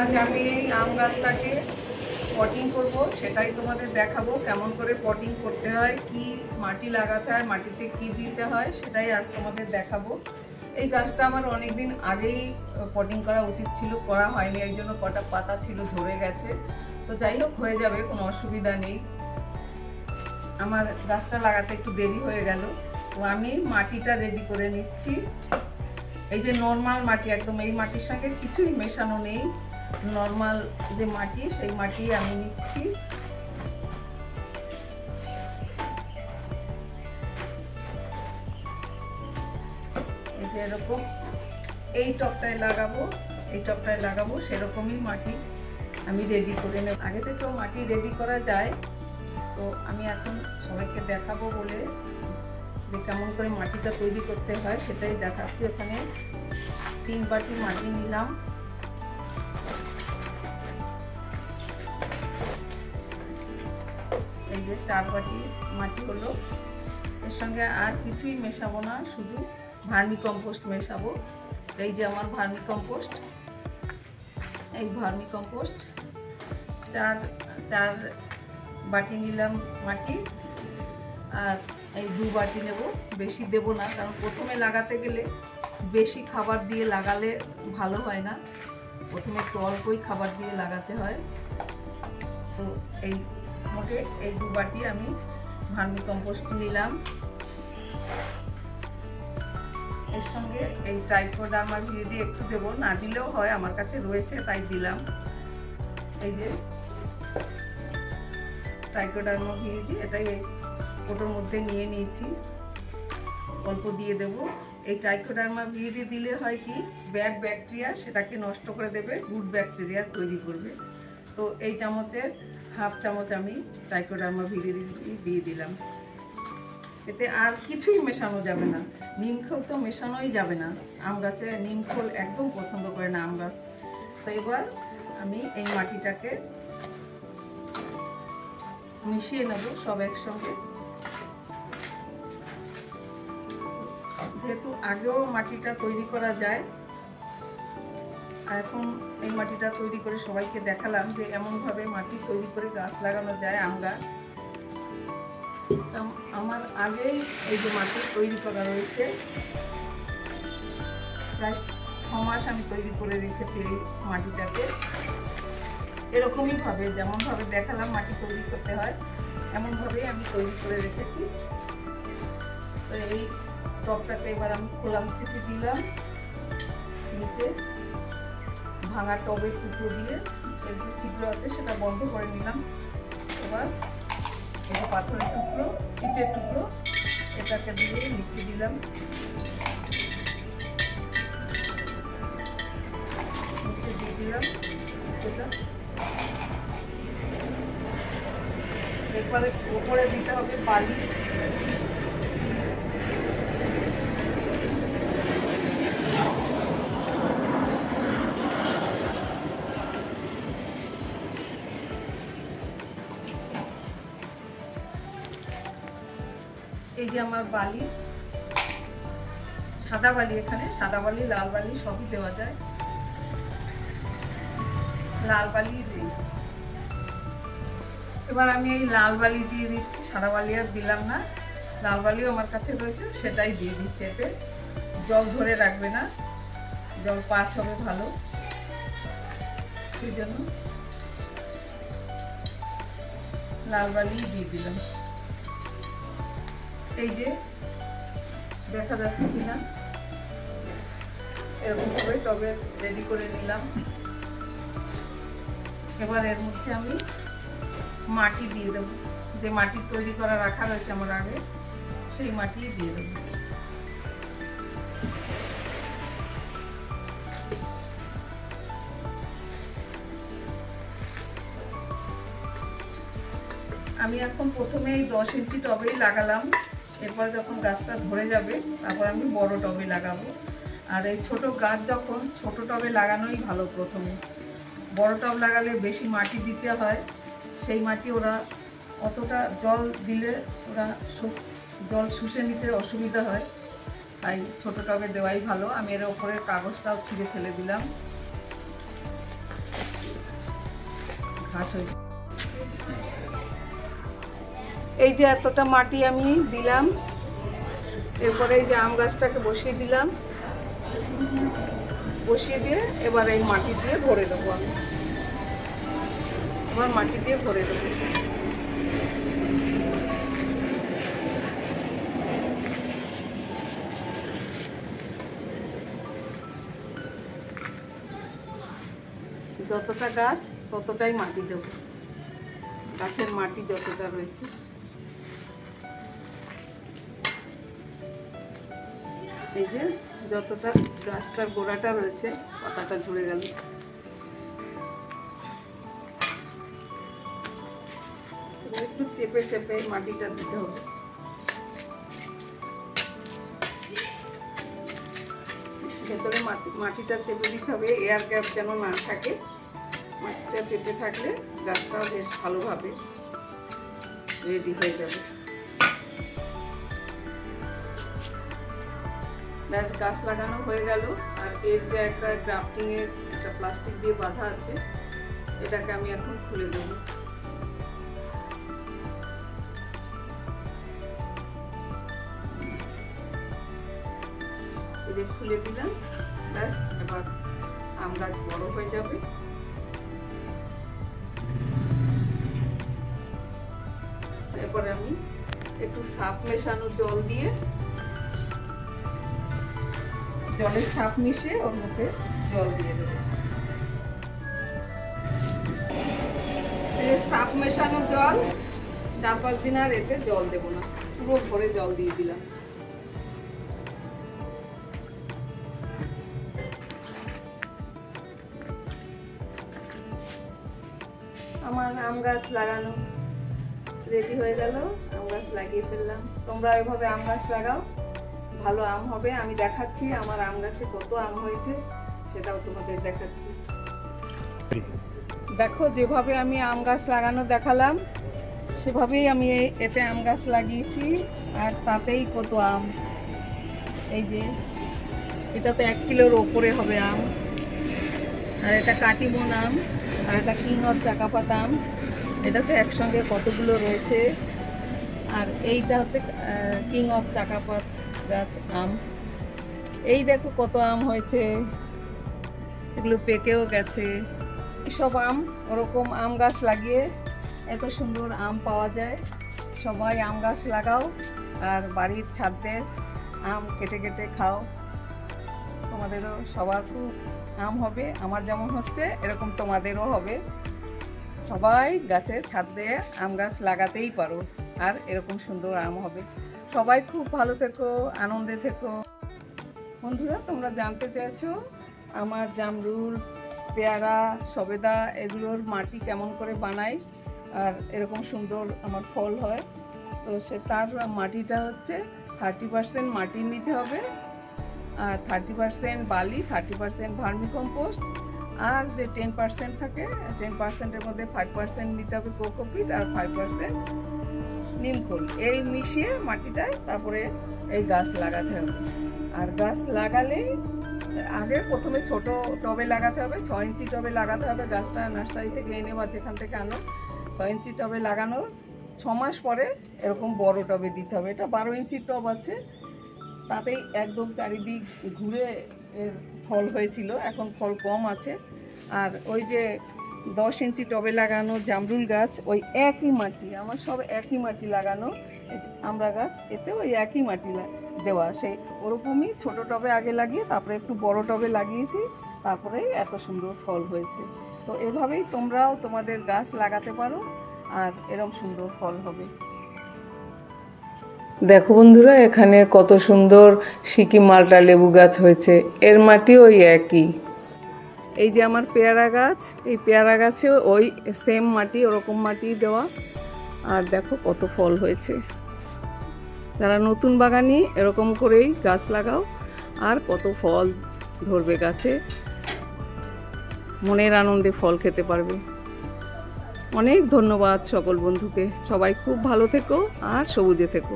আজ আমি এই আম গাছটাকে পটিং করব, সেটাই তোমাদের দেখাবো কেমন করে পটিং করতে হয়, কি মাটি লাগাতে হয়, মাটিতে কি দিতে হয়, সেটাই আজ তোমাদের দেখাবো। এই গাছটা আমার অনেক দিন আগেই পটিং করা উচিত ছিল, করা হয়নি, এই জন্য কটা পাতা ছিল ঝরে গেছে। তো যাই হোক, হয়ে যাবে, কোনো অসুবিধা নেই। আমার গাছটা লাগাতে একটু দেরি হয়ে গেল। তো আমি মাটিটা রেডি করে নিচ্ছি। এই যে নর্মাল মাটি, একদম এই মাটির সঙ্গে কিছুই মেশানো নেই, নর্মাল যে মাটি সেই মাটি আমি নিচ্ছি। এই যে এরকম এই টবটায় লাগাবো সেরকমই মাটি আমি রেডি করে নেব। আগে থেকেও মাটি রেডি করা যায়, তো আমি এখন সবাইকে দেখাবো বলে যে কেমন করে মাটিটা তৈরি করতে হয় সেটাই দেখাচ্ছি। ওখানে 3 বাটি মাটি নিলাম। এই যে 4 বাটি মাটি হলো। এর সঙ্গে আর কিছুই মেশাবো না, শুধু ভার্মি কম্পোস্ট মেশাবো। এই যে আমার ভার্মি কম্পোস্ট, এই ভার্মি কম্পোস্ট 4 বাটি নিলাম মাটি, আর এই 2 বাটি নেব। বেশি দেব না, কারণ প্রথমে লাগাতে গেলে বেশি খাবার দিয়ে লাগালে ভালো হয় না, প্রথমে একটু অল্পই খাবার দিয়ে লাগাতে হয়। তো এই মোটে এই 2 বাটি আমি ভার্মি কম্পোস্ট নিলাম। এর সঙ্গে এই ট্রাইকোডার্মা ভিরিডি একটু দেবো, না দিলেও হয়, আমার কাছে রয়েছে তাই দিলাম। এই যে ট্রাইকোডার্মা ভিরিডি, এটাই এই ওটার মধ্যে নিয়ে নিয়েছি, অল্প দিয়ে দেব। এই ট্রাইকোডার্মা ভিরিডি দিলে হয় কি, ব্যাড ব্যাকটেরিয়া সেটাকে নষ্ট করে দেবে, গুড ব্যাকটেরিয়া তৈরি করবে। তো এই চামচের হাফ চামচ আমি ট্রাইকোডার্মা ভিরিডি দিয়ে দিলাম। এতে আর কিছুই মেশানো যাবে না, নিমখোল তো মেশানোই যাবে না, আম গাছে নিমখোল একদম পছন্দ করে না আম গাছ। তো এবার আমি এই মাটিটাকে মিশিয়ে নেব সব একসঙ্গে। যেহেতু আগেও মাটিটা তৈরি করা যায়, আর এখন এই মাটিটা তৈরি করে সবাইকে দেখালাম যে এমনভাবে মাটি তৈরি করে গাছ লাগানো যায়, আম গাছ। আমার আগেই এই যে মাটি তৈরি করা রয়েছে, প্রায় 6 মাস আমি তৈরি করে রেখেছি এই মাটিটাকে। এরকমই ভাবে, যেমনভাবে দেখালাম মাটি তৈরি করতে হয়, এমনভাবেই আমি তৈরি করে রেখেছি। তো এই টবটাকে এবার আমি খোলা মুখে দিলাম, নিচে ভাঙা টবের টুকরো দিয়ে এর যে ছিদ্র আছে সেটা বন্ধ করে নিলাম। এবার এই পাথরের টুকরো, ইটের টুকরো, এটাকে দিয়ে নিচে দিলাম, নিচে দিয়ে দিলাম এটা। এরপরে উপরে দিতে হবে বালি। এই যে আমার বালি, সাদা বালি, এখানে সাদা বালি, লাল বালি সবই দেওয়া যায়, লাল বালি দিই। এবার আমি এই লাল বালি দিয়ে দিচ্ছি, সাদা বালি আর দিলাম না, লাল বালিও আমার কাছে রয়েছে সেটাই দিয়ে দিচ্ছি। এতে জল ধরে রাখবে না, জল পাস হবে ভালো, সেই জন্য লাল বালি দিয়ে দিলাম। এই যে দেখা যাচ্ছে কিনা, এরকম করে টবে রেডি করে নিলাম। এবার এর মধ্যে আমি মাটি দিয়ে দেবো, যে মাটি তৈরি করা রাখা রয়েছে আমার আগে, সেই মাটি দিয়ে দেবো। আমি এখন প্রথমে এই 10 ইঞ্চি টবেই লাগালাম, এরপর যখন গাছটা ধরে যাবে তারপর আমি বড় টবে লাগাবো। আর এই ছোট গাছ যখন ছোট টবে লাগানোই ভালো, প্রথমে বড় টব লাগালে বেশি মাটি দিতে হয়, সেই মাটি ওরা অতটা জল দিলে ওরা জল শুষে নিতে অসুবিধা হয়, তাই ছোট টবে দেওয়াই ভালো। আমি এর উপরে কাগজটাও ছিঁড়ে ফেলে দিলাম। ঘাস হয়েছে। এই যে এতটা মাটি আমি দিলাম, এরপরে এই যে আম গাছটাকে বসিয়ে দিলাম, বসিয়ে দিয়ে এবার এই মাটি দিয়ে ভরে দেবো আমি। এবার মাটি দিয়ে ভরে দেবো। যতটা গাছ ততটাই মাটি দেব, গাছের মাটি যতটা রয়েছে। এই যে যতটা গাছটার গোড়াটা রয়েছে, পাতাটা ঝরে গেল। একটু চেপে চেপে মাটিটা দিতে হবে। ভেতরে মাটিটা চেপে দিতে হবে, এয়ার গ্যাপ যেন না থাকে। মাটিটা চেপে থাকলে গাছটাও বেশ ভালোভাবে রেডি হয়ে যাবে। ব্যাস, গাছ লাগানো হয়ে গেল। আর এর যে একটা গ্রাফটিং এর একটা প্লাস্টিক দিয়ে বাঁধা আছে, এটাকে আমি এখন খুলে দেব। এই যে খুলে দিলাম। ব্যাস, এবার আম গাছ বড় হয়ে যাবে। এরপরে আমি একটু সাপ মেশানো জল দিয়ে, জলের সাপ মিশিয়ে ওর মধ্যে জল দিয়ে দেবো। সাপ মেশানো জল 4-5 দিন আর এতে জল দেবো না, পুরো ভরে জল দিয়ে দিলাম। আমার আম গাছ লাগানো রেডি হয়ে গেল। আম গাছ লাগিয়ে ফেললাম। তোমরা এভাবে আম গাছ লাগাও, ভালো আম হবে। আমি দেখাচ্ছি আমার আম গাছে কত আম হয়েছে, সেটাও তোমাদের দেখাচ্ছি। দেখো, যেভাবে আমি আম গাছ লাগানো দেখালাম, সেভাবেই আমি এতে আম গাছ লাগিয়েছি। আর তাতেই কত আম। এই যে এটা তো 1 কিলোর ওপরে হবে আম। আর এটা কাটিমন আম, আর এটা কিং অফ চাকাপাত আম। এটা তো একসঙ্গে কতগুলো রয়েছে। আর এইটা হচ্ছে কিং অফ চাকাপাত গাছ আম। এই দেখো কত আম হয়েছে, এগুলো পেকেও গেছে। সব আম, ওরকম আম গাছ লাগিয়ে এত সুন্দর আম পাওয়া যায়। সবাই আম গাছ লাগাও আর বাড়ির ছাদদের আম কেটে কেটে খাও। তোমাদেরও সবার খুব আম হবে, আমার যেমন হচ্ছে এরকম তোমাদেরও হবে। সবাই গাছে ছাদ দিয়ে আম গাছ লাগাতেই পারো, আর এরকম সুন্দর আম হবে। সবাই খুব ভালো থেকো, আনন্দে থেকো। বন্ধুরা, তোমরা জানতে চাইছো আমার জামরুল, পেয়ারা, সবেদা এগুলোর মাটি কেমন করে বানাই আর এরকম সুন্দর আমার ফল হয়। তো তার মাটিটা হচ্ছে 30% মাটি নিতে হবে, আর 30% বালি, 30% ভার্মিকম্পোস্ট, আর যে 10% থাকে 10%-এর মধ্যে 5% নিতে হবে কোকোপিট আর 5% নিমখোল। এই মিশিয়ে মাটিটায় তারপরে এই গাছ লাগাতে হবে। আর গাছ লাগালেই আগে প্রথমে ছোট টবে লাগাতে হবে, 6 ইঞ্চি টবে লাগাতে হবে। গাছটা নার্সারি থেকে এনে বা যেখান থেকে আনো, 6 ইঞ্চি টবে লাগানোর 6 মাস পরে এরকম বড় টবে দিতে হবে। এটা 12 ইঞ্চির টব আছে, তাতেই একদম চারিদিক ঘুরে এর ফল হয়েছিল, এখন ফল কম আছে। আর ওই যে 10 ইঞ্চি টবে লাগানো জামরুল গাছ, ওই একই মাটি, আমার সব একই মাটি লাগানো আমরা গাছ, এতে ওই একই মাটি দেওয়া, সেই ওরকমই ছোট টবে আগে লাগিয়ে তারপরে একটু বড় টবে লাগিয়েছি, তারপরে এত সুন্দর ফল হয়েছে। তো এভাবেই তোমরাও তোমাদের গাছ লাগাতে পারো আর এরকম সুন্দর ফল হবে। দেখো বন্ধুরা, এখানে কত সুন্দর সিকিম মালটা লেবু গাছ হয়েছে, এর মাটি ওই একই। এই যে আমার পেয়ারা গাছ, এই পেয়ারা গাছে ওই সেম মাটি, ওরকম মাটি দেওয়া। আর দেখো কত ফল হয়েছে। যারা নতুন বাগানি এরকম করেই গাছ লাগাও, আর কত ফল ধরবে গাছে, মনের আনন্দে ফল খেতে পারবে। অনেক ধন্যবাদ সকল বন্ধুকে। সবাই খুব ভালো থেকো আর সবুজে থেকো।